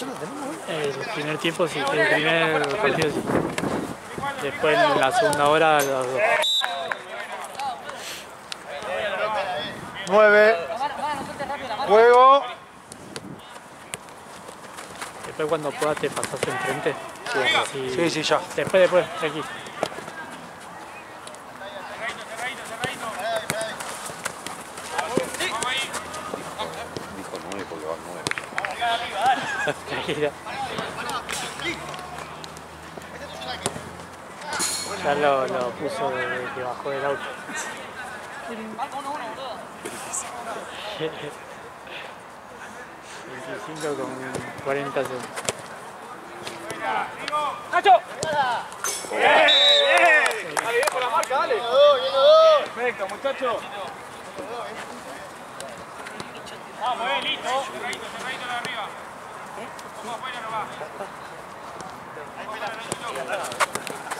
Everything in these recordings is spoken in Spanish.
solo tenemos hoy? El primer tiempo sí, el primer partido sí. Después en la segunda hora los dos. 9. Juego. Después cuando puedas te pasas enfrente. Sí, sí, ya. Después, aquí. Dijo 9 porque va 9. Tranquila. Ya lo puso desde que bajó del auto. 25 con 40 segundos. ¡Nacho! ¡Bien! ¡Bien! Dale, bien por la marca, dale. Perfecto, muchacho. Vamos, listo. Cerradito de arriba. Vamos afuera nomás.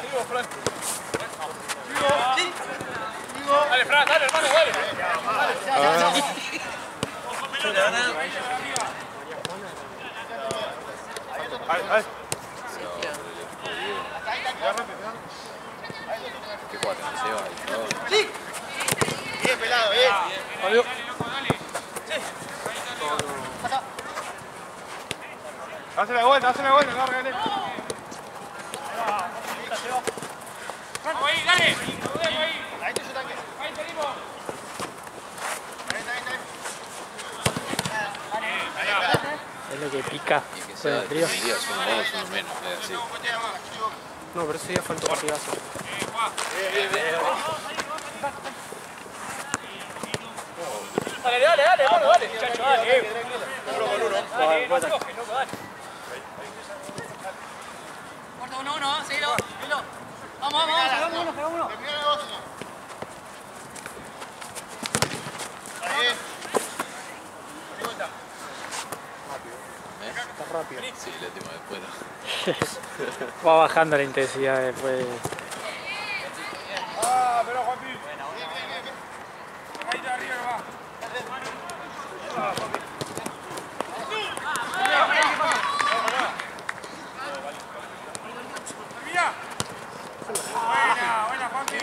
Sigo, Fran. Sigo. Dale, Fran, dale, hermano, dale. Ahí. ¿Qué cuatro? ¿Se va? Sí. Bien, pelado, bien. Adiós. Hace la vuelta, lárgale. Vamos ahí, dale. Ahí te yo tanque. Ahí seguimos. Es lo que pica. Y que Con sea el frío. de días, uno más, uno menos. Así. No, pero ese día faltó partidazo. Dale, hermano, dale. Muchacho, dale. Uno con uno. Dale, no se enojes, loco, dale. Corta 1-1, seguilo. Vamos, pegamos uno. Está rápido. Sí, el último después. Va bajando la intensidad después. Ah, pero Juanpi. Ahí de arriba nomás. Termina. Buena, Juanpi.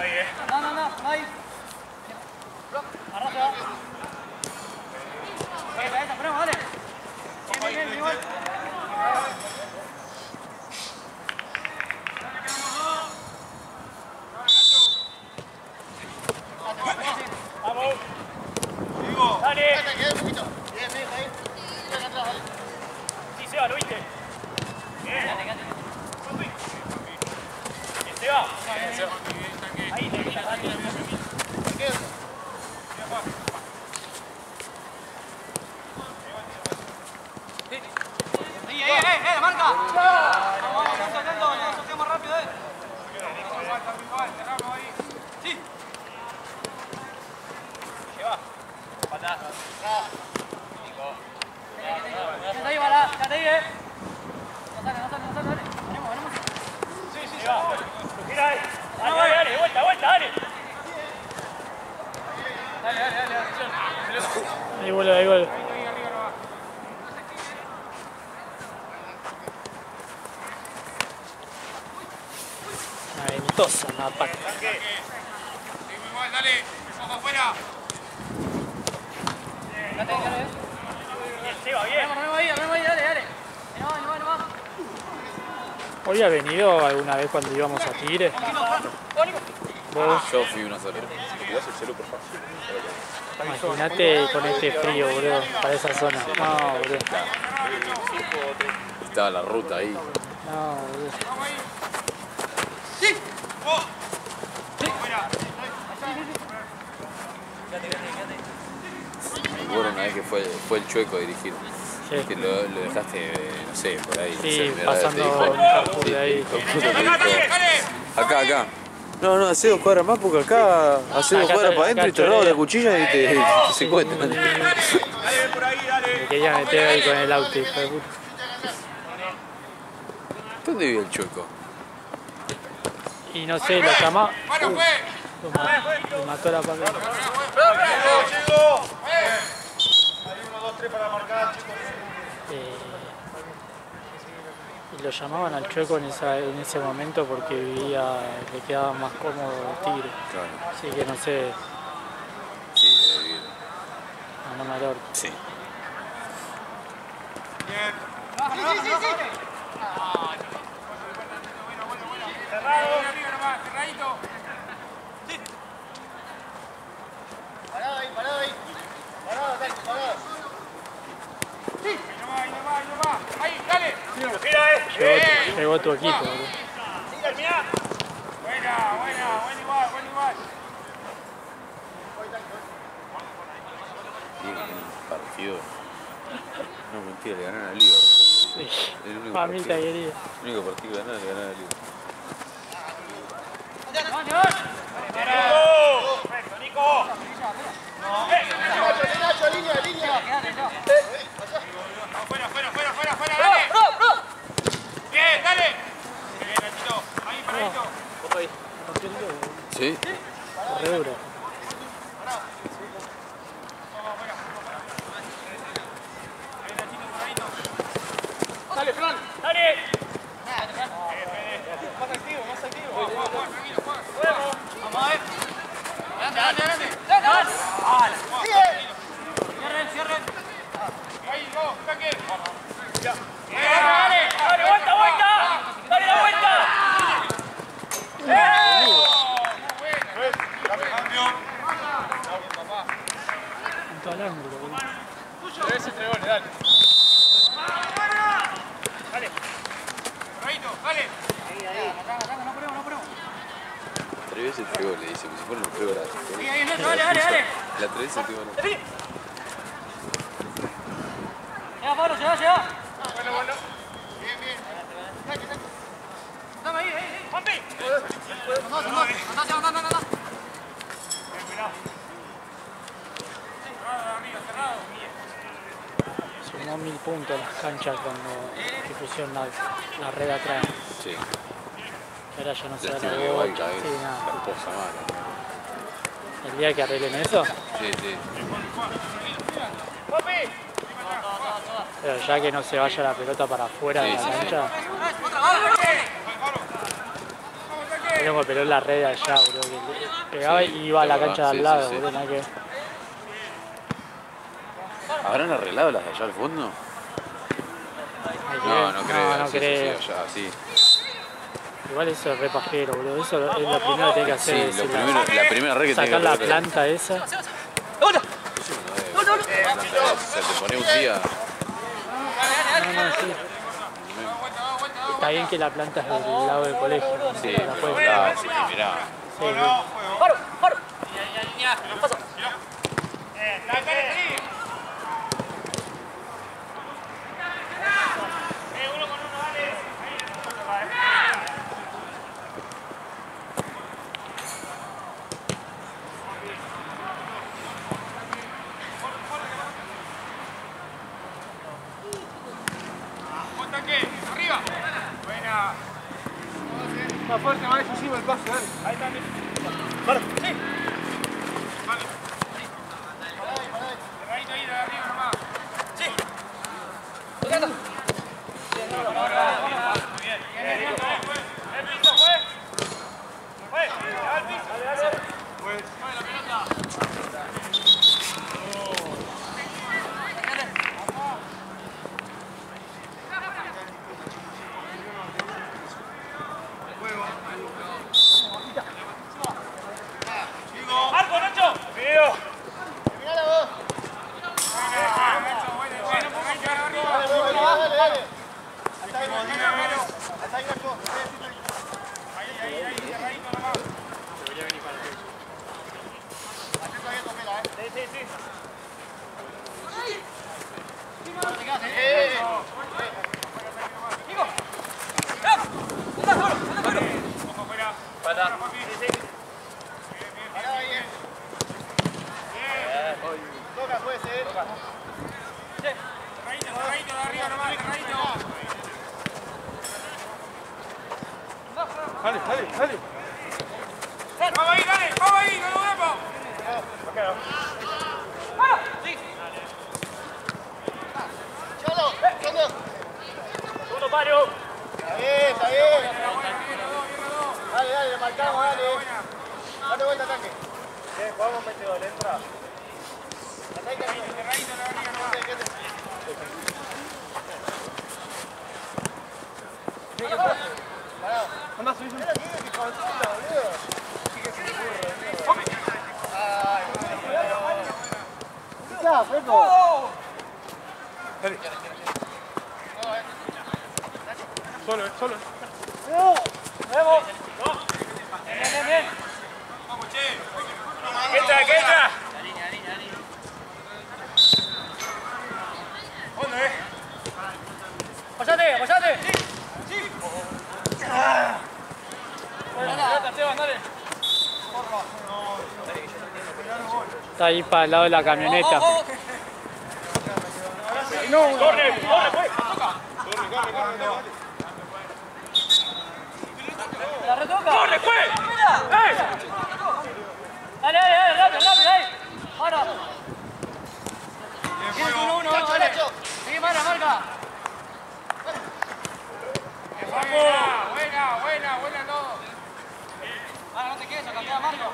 Bien. No, ahí. Arrasa. Esa, ponemos, dale. Bien, igual. Vamos. Sigo. Dale. Sí, Seba, ¿lo viste? Bien. Bien, Seba. Ahí, dale. Ahí, la marca. Vamos, atento, no sorteamos rápido, Cerramos ahí. Sí. Lleva. Pata. Quédate ahí, No sale, dale. Venimos. Sí, lleva. Gira ahí. Dale, vuelta, dale. Dale. Ahí vuelve. Ventosa, una paca. Seguimos igual, dale. Ojo afuera. Bien, Seba, bien. Ponemos ahí, dale. Ahí va. ¿Hoy ha venido alguna vez cuando íbamos a Tigre? ¿Vos? Yo fui una sola. ¿Me cuidás el celu, por favor? Imagínate con este frío, boludo, para esa zona. No, boludo. Estaba la ruta ahí. No, boludo. Sí. Me acuerdo una vez que fue el Chueco a dirigir. Sí. Que lo dejaste, no sé, por ahí. Sí, no sé, pasando te dijo, un Carrefour de ahí. Acá. No, no, hace 2 cuadras más porque acá hace 2 Acá cuadras está- para adentro acá y te roban chorea. la cuchilla y te secuestran. Dale, por ahí, dale. Me quería meter ahí con el auto, hijo de puta. ¿Dónde vive el Chueco? Y no sé, lo llamaba. Bueno, fue. Lo mató la pared. Y lo llamaban al Chueco en ese momento porque le quedaba más cómodo Tigre. Claro. Así que no sé, Sí, debe vivir. no me acuerdo. Sí. Cerradito. Parado ahí, parado ahí. Parado, dale, parado. Ahí no va. Ahí, dale. Llegó tu equipo, boludo. Buena, buen igual. Bien, un partido. No, mentira, le ganaron a Liverpool. Sí. El único Familia partido- querida. el único partido que ganaron, le ganaron a Liverpool. Nico. Nacho, línea. Fuera, dale. Bien, dale. Bien, Nachito. Ahí, paradito. Sí. Re duro. Dale, Fran. Dale. Vamos a ver. Adelante. Cierren. Ahí, go, saque. Dale, vuelta. Dale la vuelta. Punto al ángulo, boludo. Debe ser 3 goles, dale. Correcto, dale. 3 veces 3 goles, dice, que si fueron los 3 goles. Dale. La 3 veces 3 goles. Llega, Pablo, llega. Bueno. Bien. Dame ahí. Juanpi. Andá. Sumó 1000 puntos en las canchas cuando se pusieron la red atrás. Sí. Ahora ya no se da Lástima la que bocha. Guayca es Sí, nada. la esposa mala. El día que arreglen eso, Sí. pero ya que no se vaya la pelota para afuera de la Sí, sí, cancha. Pero como peló la red allá, boludo, que le pegaba y iba a la cancha de al lado, sí. boludo, nada que ver. ¿Habrán arreglado las de allá al fondo? Hay que No, ver. no creo. No sí, creo. Sí, allá, sí. Igual eso es re pajero, boludo. Eso es lo primero que tiene que hacer. Sí, es la primera red que tiene sacar que la hacer. planta esa. Se te pone un día. No, sí. Está bien que la planta es del lado del colegio. ¿no? Sí, La pero puedes- sí, mirá. Sí, Paro. Arriba. Buena. Más fuerte, más decisivo el pase, dale. Ahí está. Cerradito ahí de arriba nomás. Dale, dale, dale. Vamos ahí, dale, vamos ahí, no lo vemos. Chalo, ¿dónde? Segundo paro. Está bien, está bien. Dale, dale, le marcamos, dale. Date vuelta, ataque. Bien, jugamos 22, le entra. Ataque, Andá, subí, subí. Ya, Freco. Dale. Solo, solo. Vamos. Bien, bien. ¿Qué entra? ¿Qué entra? ¿Dónde? Apoyate, apoyate. Está ahí para el lado de la camioneta. No, corre, corre, pues. La retoca. ¡Corre, pues! ¡Eh! Dale, dale, dale, rápido, rápido, ahí. Ahora. Tienes 1-1, dale. Sigue, marca, marca. Buena todo. Ahora no te quedes, acá queda Marco.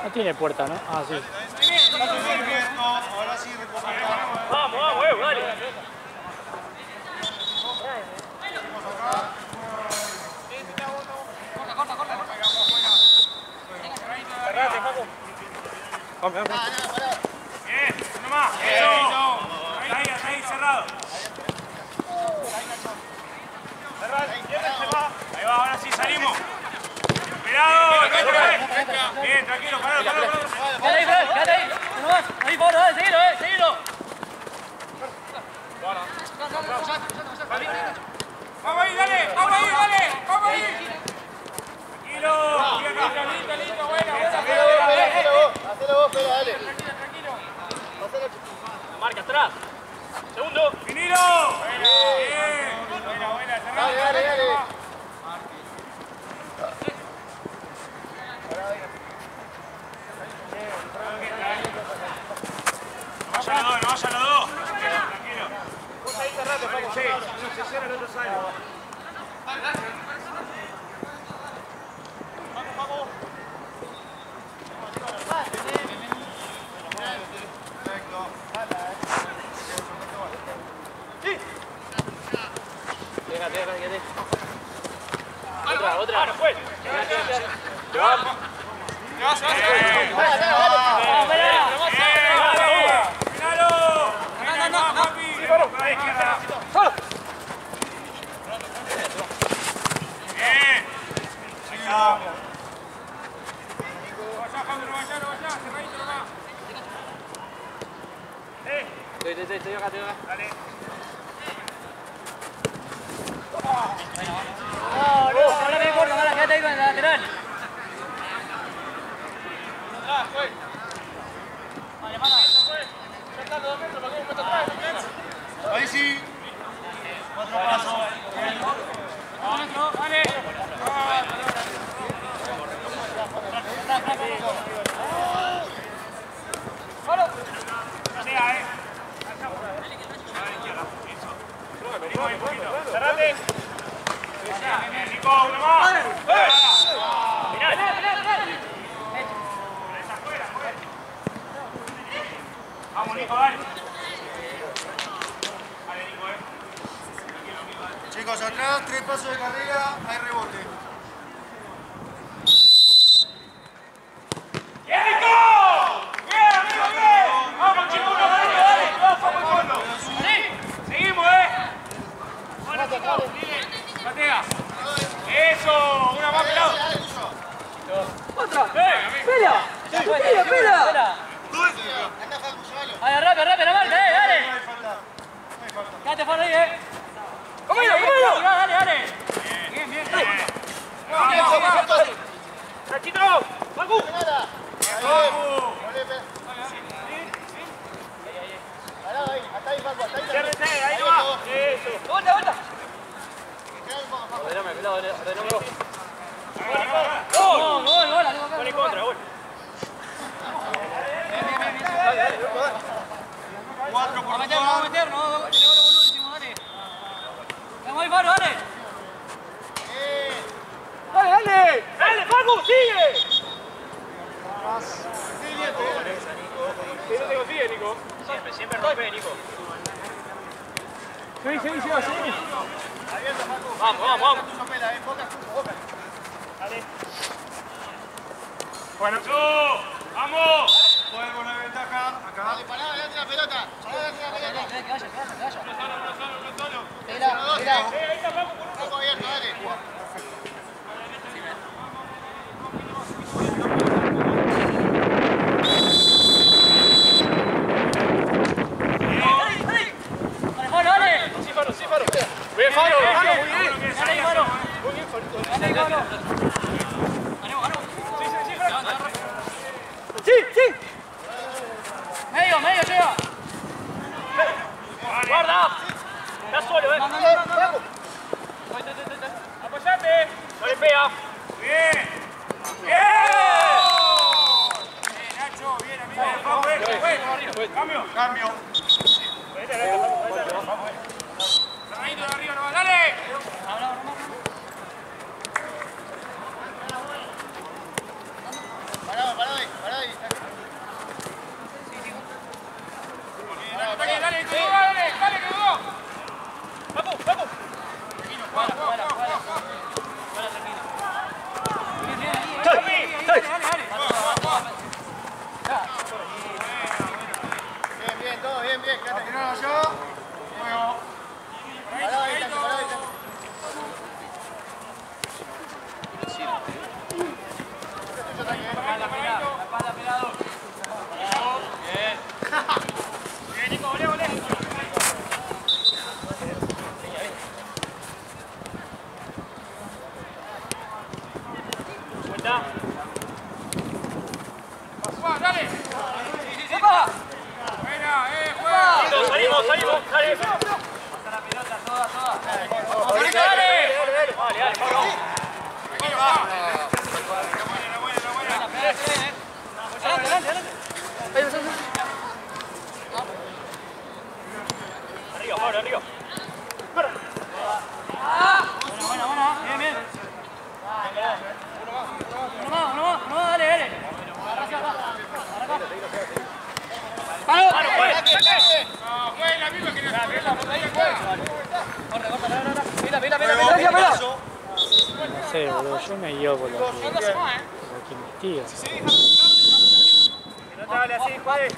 No tiene puerta, ¿no? Ah, sí. Ahora sí, Vamos, vamos, dale. Corta. Cerrate, Paco. Vamos, vamos. Bien, uno más. Eso. Ahí, cerrado. Ahí va, ahora sí salimos. Cuidado, bien, tranquilo, parado. Quédate ahí, Fred, quédate ahí. Uno más. Ahí, Pablo, dale, seguilo. Vamos ahí, dale. Tranquilo. Listo, buena. Hacelo vos, pero dale. Tranquilo. Marca atrás. Segundo. Vinilo. Bien. Buena, cerrado. Dale. No vayan los dos. Tranquilo. Vos ahí cerrate, Paco. Sí. Uno se cierra, el otro sale. Déjate. Otra. Ahora, pues. Te vamos. Estoy acá. Dale. Ahora que corta, ahora quédate ahí con el lateral. Vale, mano. Ahí sí. Otro paso. Dale. Cerrate. Nico, uno más. Vamos, Nico, dale. Dale, Nico, Chicos, atrás, 3 pasos de carrera, hay rebote. ¡Bien, Nico! ¡Bien, amigo, bien! ¡Vamos, chicos, dale! ¡Vamos al fondo! ¡Sí! ¡Seguimos, ¡Ahora, Nico! ¡Patea! ¡Eso! ¡Una más, pelado! ¡Otra! ¡Pela! ¡Pela! Anda, Facu, llévalo. Dale, rápido, la marca, dale. Quédate fuera ahí, ¡Cómelo! Dale. Bien. ¡Rachito! ¡Paco! Nada. Parado ahí, hasta ahí, Facu, hasta ahí. ¡Ciérrese! ¡Ahí va! ¡Eso! ¡Vuelta! Queda un poco, Facu. Ordename, pelado, ordename. Gol en contra, gol. Vamos a meter, no, dale, Faro, dale. Dale, Facu, sigue. Que no te consigue, Nico. Siempre rompe, Nico. Seguí. Vamos. Bueno. ¡Vamos! Juega con la ventaja. Acá. Dale, pará, date la pelota. Que vaya. Mira. Poco abierto, dale. Sí, Faro. Bien, Faro, muy bien. Dale, Faro. Muy bien, Farito. Dale, Faro. Sí. Medio, llega. Guarda. Estás solo, No. Apoyate. No le pega. Bien. Nacho, bien, amigo. Cambio. Cerradito de arriba, no va. Dale. Pará ahí. Dale, que no. Vamos. Bien, todo bien. Quédate tirado yo. Juego. Pará ahí. La espalda pelado. Bien. Bien, Nico, volé. Suelta. Dale. Sí. ¡Epa! Buena, juega. Salimos, dale. Pasa la pelota, toda. Dale, Pablo. Pequeño, va. Adelante. Arriba, Pablo, arriba. Buena. Bien. Uno más, dale. ¡Palo! Juega la misma que no Pila. No sé, boludo, yo me guío por lo que investiga. Dale así, juegue.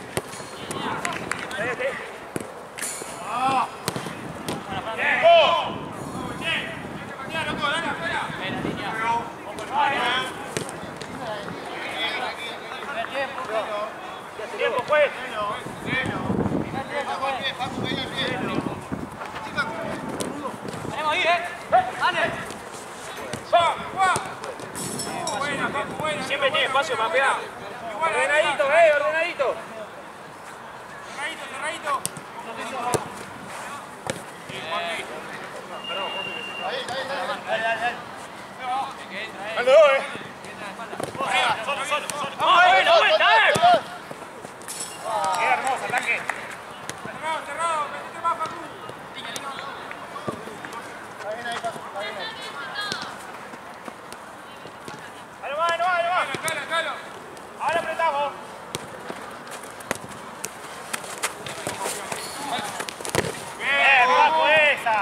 Tiempo, juez. Tenemos ahí, Dale. Buena. Siempre tiene espacio para pegar. Ordenadito. Ordenadito. Cerradito. Ando, Solo. ¡Vuelta! Qué hermoso ataque. Cerrado. Metete más, Facu. Ahí va. Calo. Ahora apretamos. Bien, bajo esa.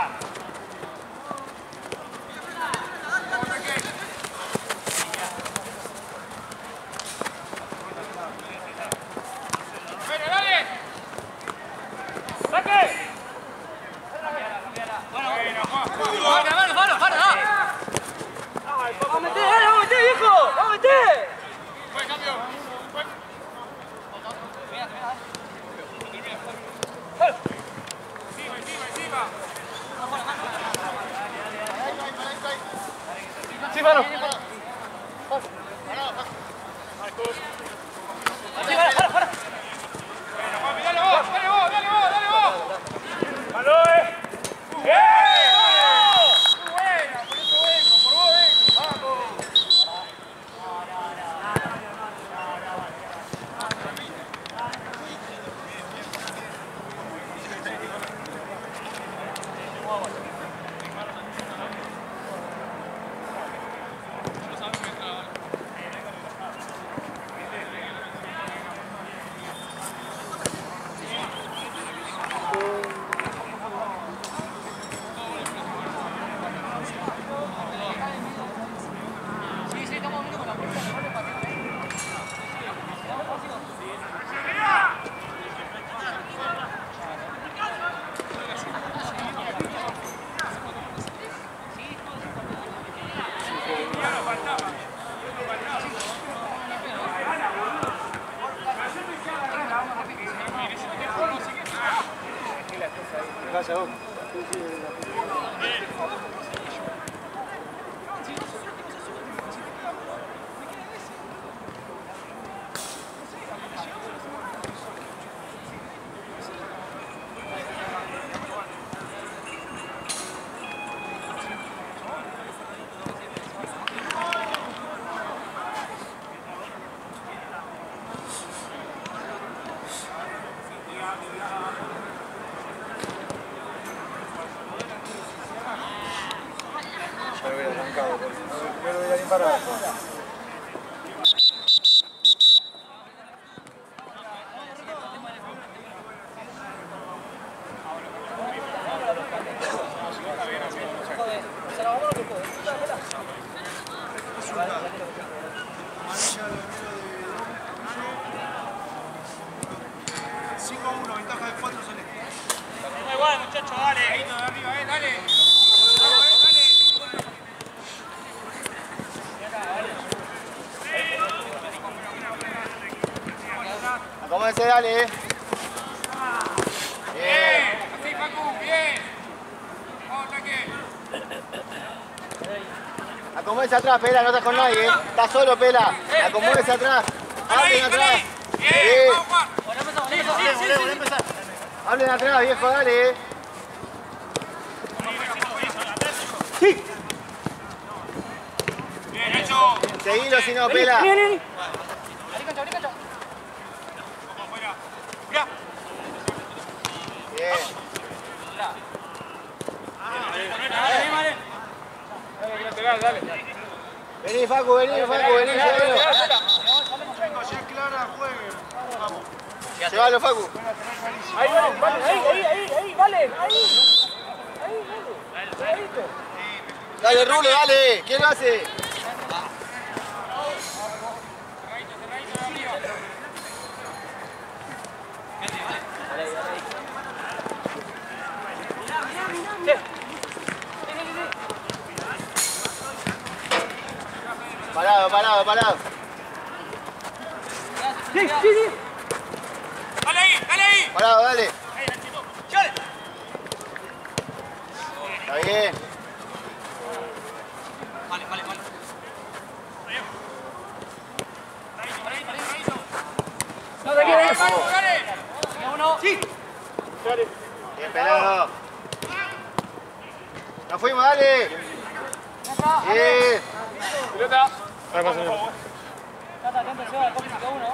Bueno, dale. ¡Saque! Bueno, Faro, da. ¡Vamos a meter, viejo! ¡Vamos a meter! Buen cambio. Encima. Sí, Faro. Faro. Bueno, Juan, dale vos. ¡Aló, Muy buena, por eso vengo, por vos vengo. Vamos. Calla vos. Acomódense, dale. Bien. Así, Facu, bien. Vamos, ataque. Acomódense atrás, Pela, no estás con nadie, Estás solo, Pela. Acomódense atrás. Hablen atrás. Bien, vamos, Juan. Hablen atrás, viejo, dale. Bien hecho. Seguilo si no, Pela. Viene. Vamos afuera. Mirá. Bien. Dale. Vení, Facu, vení, Facu, vení, llévalo. Llévalo, Facu. Ahí, vale. Dale, Rulo, dale. ¿Quién lo hace? Parado. Sí. Dale ahí. Parado, dale. Está bien. Vale. No te quieres. Dale. Uno. Sí. Bien, Pelado. Nos fuimos, dale. Bien. Pelota. Tata, atento, lleva el cómplice uno.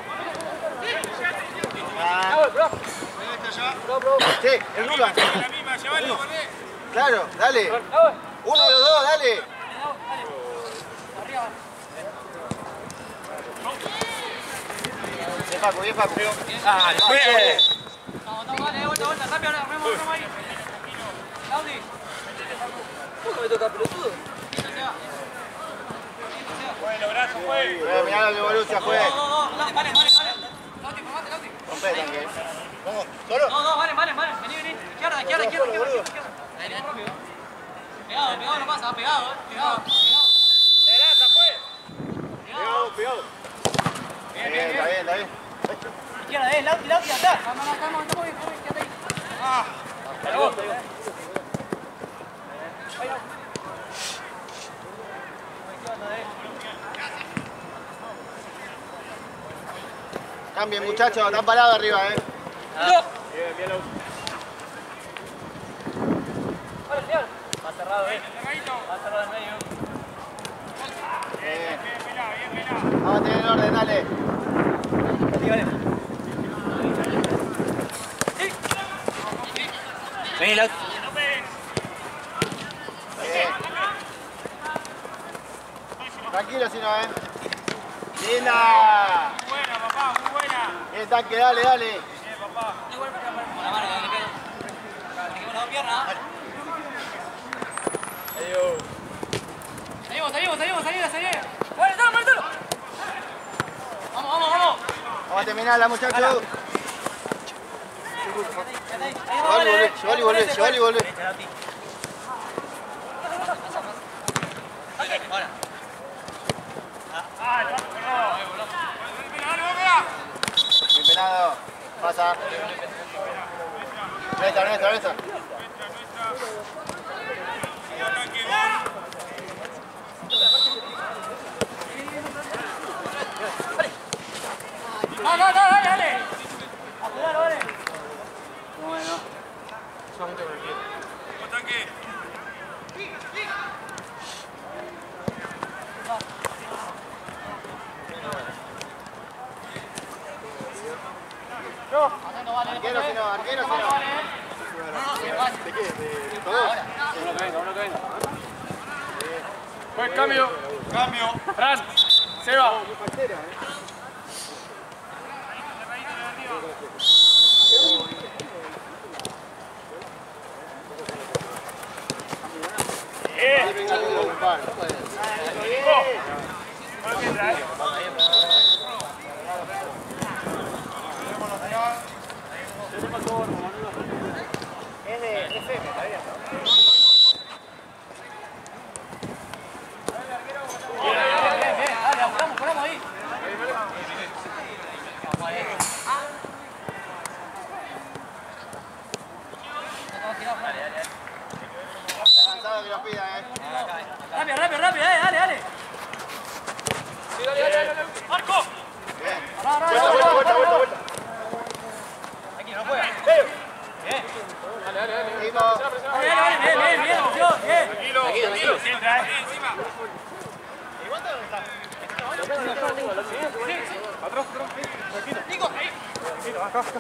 Sí, el Rulo. La misma, llévalo, volvé. Claro, dale. Uno de los dos, dale. Arriba. Bien, Facu. Vamos, dale, vuelta, rápido, armemos ahí. Claudi. ¿Cómo me toca pelotudo? Bueno, brazo, fue. Mirá la revolución, fue. Vale. Claudi, formate, Claudi. Rompé también. ¿Cómo? ¿Solo? No, vale. Vení. Izquierda. Dale, rápido. Pegado, no pasa, pegado. Adelanta, fue. Pegado. Bien, está bien. Izquierda, Lauti, atrás. Vamos, bien, quédate ahí. Cambien, muchachos, están parados arriba, Bien, Lau. Va cerrado, Va cerrado en medio. Bien. Bien, pelá. Vamos a tener orden, dale. Vení, Lauti. Bien. Tranquilo si no, ¡Linda! Muy buena, papá, muy buena. Bien, tanque, dale. Bien, papá. Con la mano, que le pego. Le quemo las dos piernas. Salimos. Bueno, dale. Vamos. Vamos a terminarla, muchachos. Llevalo y volvé. Ahora. Bien pelado. Pasa. Néstor. Arquero si no, arquero si no. ¿De qué? ¿De todos? Uno que venga. Pues cambio. Fran, Seba. Ahí venga el gol, par. Es de FM, está bien. Bien, dale, apuramos ahí. Cansado que lo pida, Rápido, dale. Marco. Vuelta. Aquí, no juega. Bien. Seguimos. Bien, atención, bien. Tranquilo. Encima. Atrás. Tranquilo.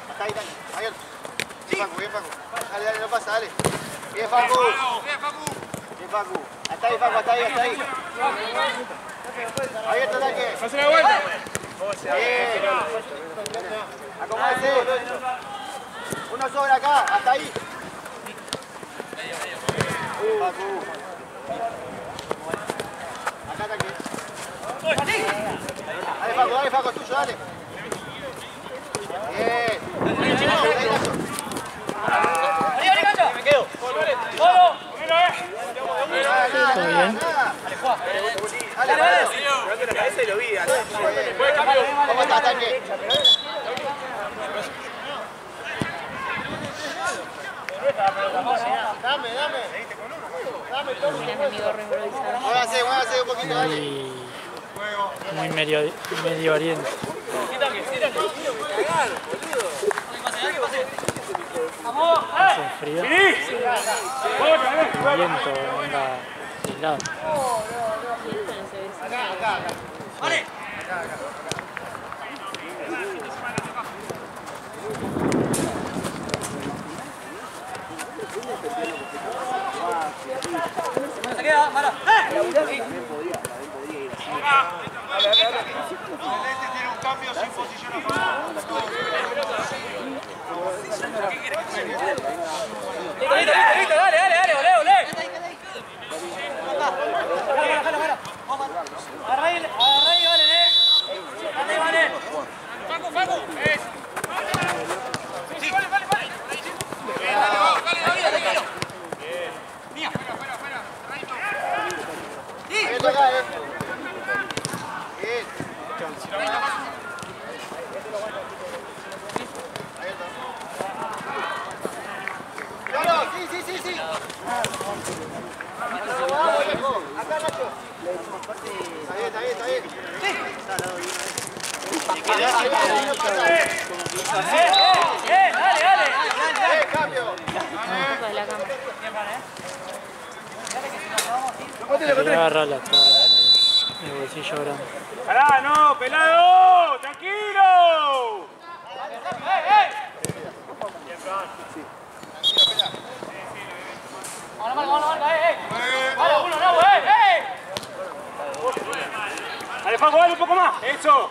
Está ahí. Bien, Facu. Dale, no pasa, dale. Bien, Facu. Hasta ahí. Abierto el ataque. Pase la vuelta. Bien. Acomódese. Uno sobra acá, hasta ahí. Facu. Acá ataque. Dale, Facu, tuyo, dale. Bien. Arriba, cancha. Me quedo. Solo. ¿Todo bien? Dale. Levante la cabeza y lo vi. Buen cambio. ¿Cómo está, ataque? Dame todo. Muévase un poquito, dale. Muy medio oriente. Vamos. Hace frío. El viento anda helado. Vale. Se queda, Mara. Tiene un cambio sin posición a favor. Listo, dale, olé. Agarra ahí, vale, Dale, vale. Facu. Sí, vale. Tranquilo. Mía. Fuera. Abierto acá, Bien. No, sí. Vamos, viejo. Acá, Nacho. Está bien. Sí. Dale. Cambio. Quería agarrarla acá en el bolsillo grande. Pará, no, pelado. Tranquilo. Vamos, Vale, uno, no, Dale, Facu, dale un poco más. Eso.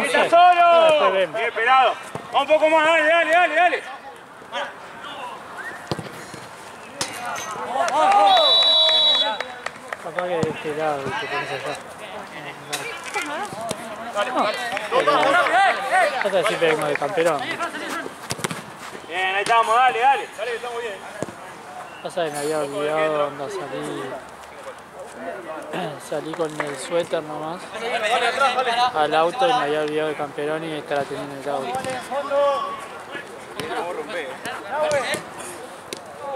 ¡Está solo! Bien, pelado. Un poco más, dale. Capaz que de este lado y te pones allá. Vas a decir que vengo de camperón. Bien, ahí estamos, dale, estamos bien. Pasa que me había olvidado cuando salí con el suéter nomás al auto y me había olvidado de camperón y esta la tenía en el auto.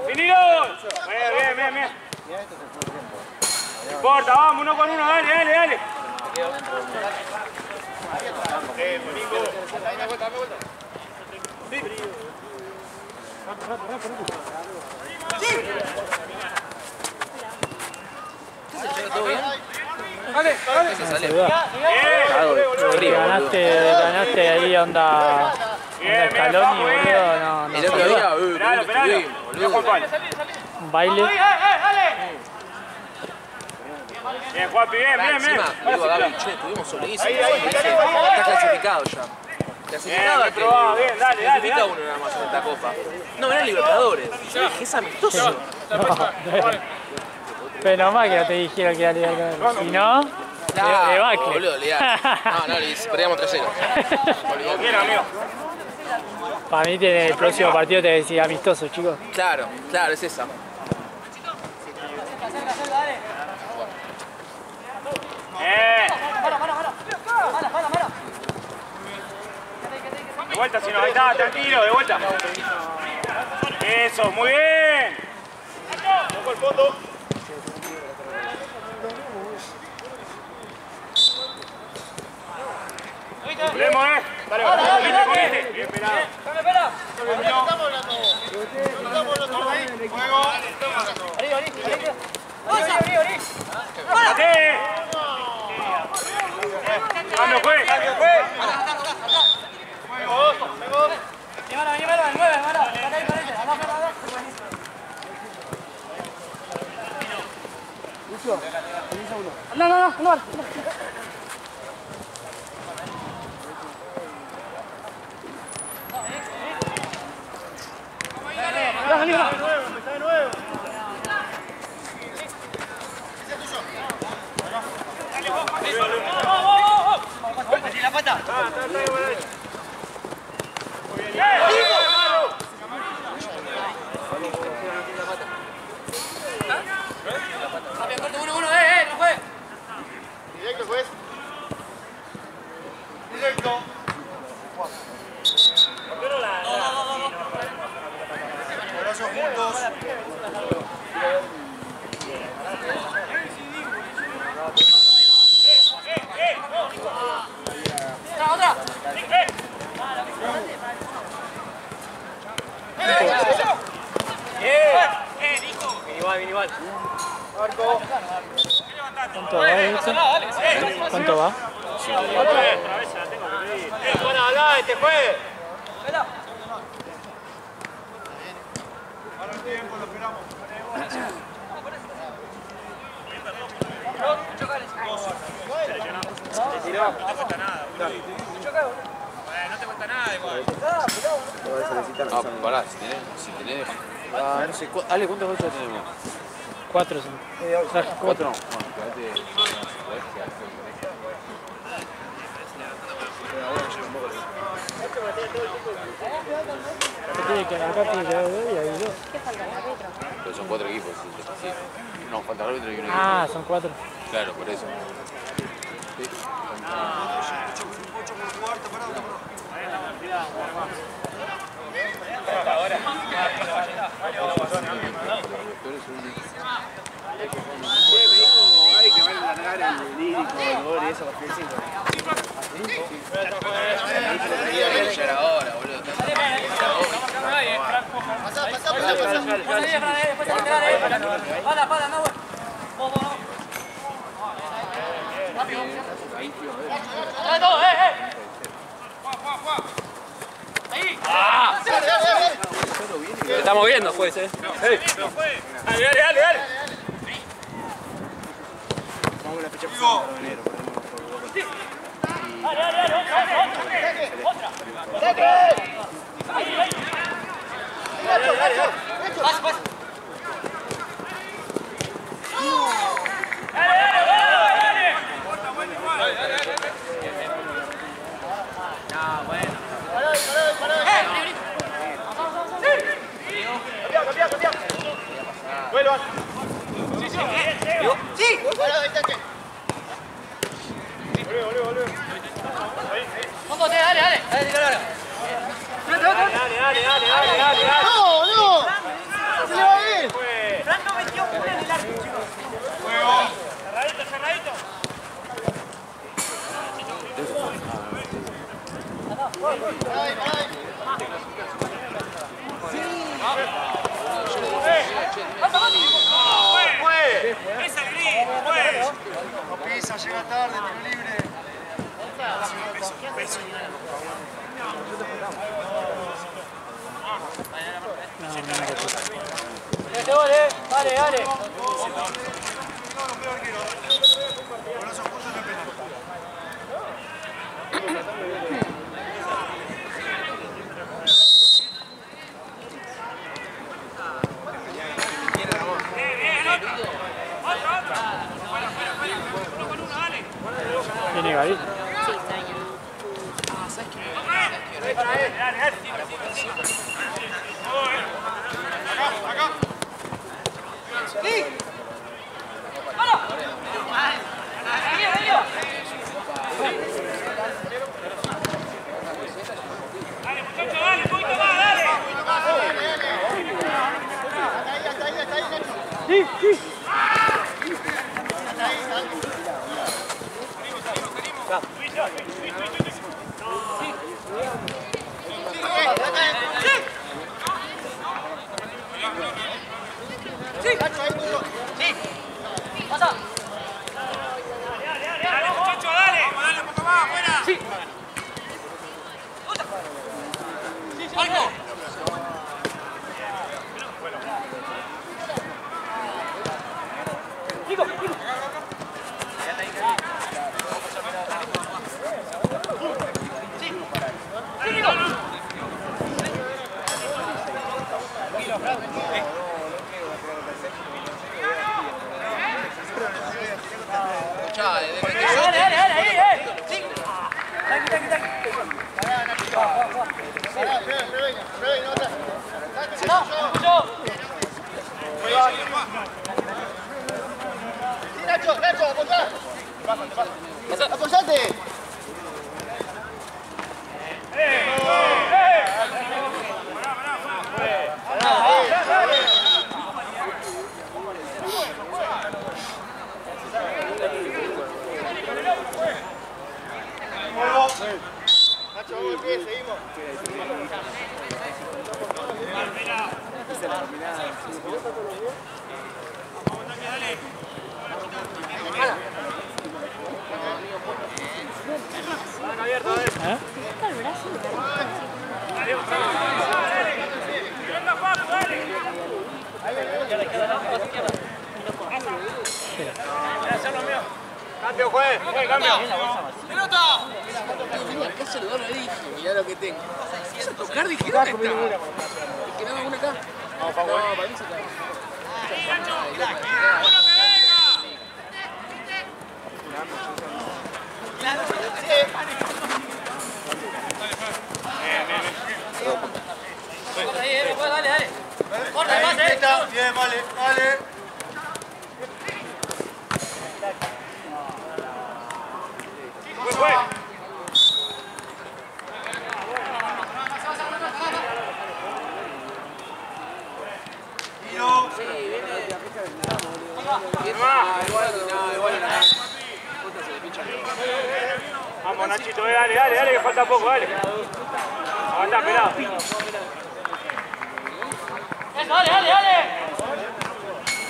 ¡Finidos! Bien. No importa, vamos, uno con uno, dale. ¿todo bien? Dale, dale. Ese sale. Ganaste ahí onda Scaloni, boludo. No, El otro día, Juan. un baile. Bien, Juanpi, bien. Encima, digo a Gaby, che, estuvimos solísimos. Está clasificado ya. Clasificado a que bien, dale. clasifica uno nada más en esta copa. No, era Libertadores. Yo dije, es amistoso. Pero más que no te dijeron que era Libertadores. Si no, debacle. Boludo, No, perdíamos 3-0. Bien, amigo. Para mí el próximo partido te decía amistoso, chicos. Claro, es esa. De vuelta, si no, ahí está, tranquilo, de vuelta. Eso, muy bien. Toco el fondo. Lemo, dale, correte. Bien pelado. Espera. Estamos hablando. Juego. ¡Date! ¡Cambio, juez! No. Empezá de nuevo. La pata. No fue. Directo, juez. Directo. Brazos juntos. Otra. Igual. Marco. ¿Cuánto va eso? ¿Cuánto va? Bueno, habla, este fue. Ahora el tiempo, lo esperamos. Ah, pará, si tenés. Ah, no sé, Ale, ¿cuántos goles tenemos? 4 son. ¿4? Bueno, quédate. Tiene que arrancar, tiene que dar y ahí dos. Pero son 4 equipos. Sí. No, falta el árbitro y un equipo. Ah, son 4. Claro, por eso. Sí. Hay que van a largar el lírico, el gol y eso, porque sí. Ya era hora, boludo. Pala, no. Vos. Ahí. Se está moviendo, juez, Dale. Vamos a la fecha pasada para enero. Pasa. Cambia. Vuelvan. Sí. Pará, detate. Volvé. Vamos, dale. Dale. No. Se le va a ir. Franco metió una en el arco, chicos. Juego. Cerradito. Esa gris, Dale, dale. ¿Tiene Gaby? Sí, está bien. Cambio, juez, cambio. ¡Pelota! Acá se lo le dije, mirá lo que tengo. ¿Vas a tocar? Dije, ¿dónde está? ¿Y que no haga una acá? No, para mí se cae. Dale. Corta, pase. Bien, vale, vale. Vamos, Nachito, dale, que falta poco, dale. Aguantá, pelado. Eso, dale.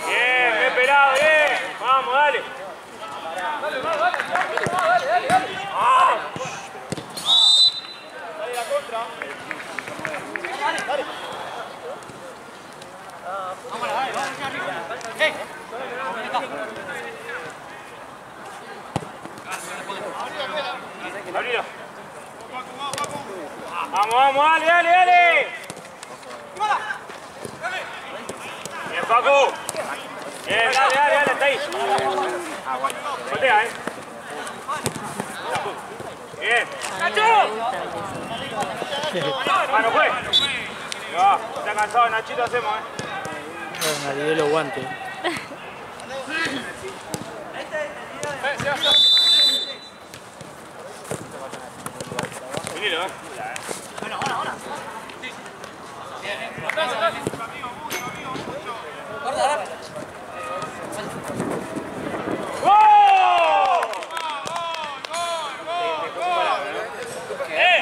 Bien, pelado, bien. Vamos, dale. Dale. Dale la contra. Dale. Vamos, dale. Abrilo. Vamos, dale. Bien, Paco. Bien, dale, está ahí. Voltea, Bien. ¡Nacho! Mano, pues. Va, está cansado, Nachito, hacemos, Nadie lo guante. Vinilo, Ahora.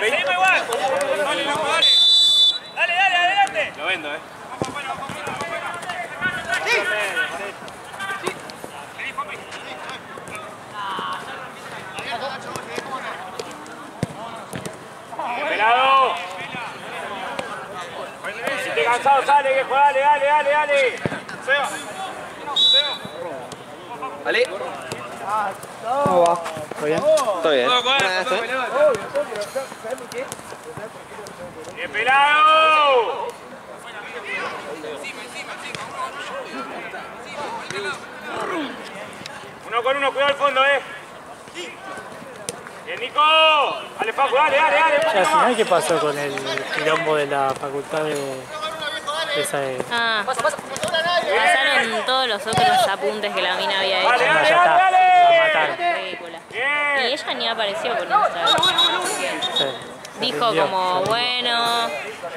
Seguimos igual. Dale, adelante. Lo vendo, esté cansado, sale, viejo, dale. Seba. ¿Vale? ¿Cómo va? ¿Todo bien? Todo bien. ¡Bien pelado! Uno con uno, cuidado al fondo, Bien, Nico. Dale, Facu, dale. Che, al final, ¿qué pasó con el quilombo de la facultad de esa de... Pasaron todos los otros apuntes que la mina había hecho. No, ya está, la mataron. Ridícula. Y ella ni apareció por Instagram. Sí. Dijo como, bueno,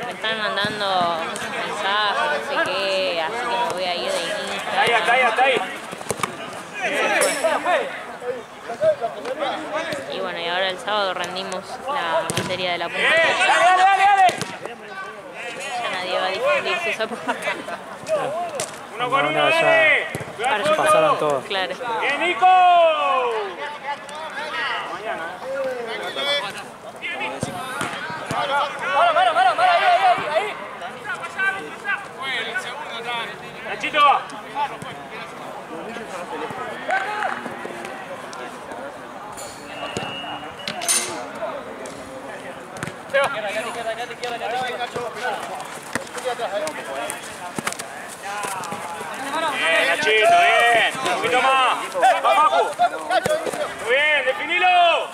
me están mandando muchos mensajes, no sé qué, así que me voy a ir de Instagram. Está ahí. Y bueno, y ahora el sábado rendimos la materia de la punta. Dale. Ya nadie va a difundir sus apuntes. Uno con uno, ya dale. se pasaron todos. Claro. ¡Bien, Nico! Ahí. Nachito. Bien, Nachito, bien. Un poquito más. Vamos, Facu. Muy bien, definilo.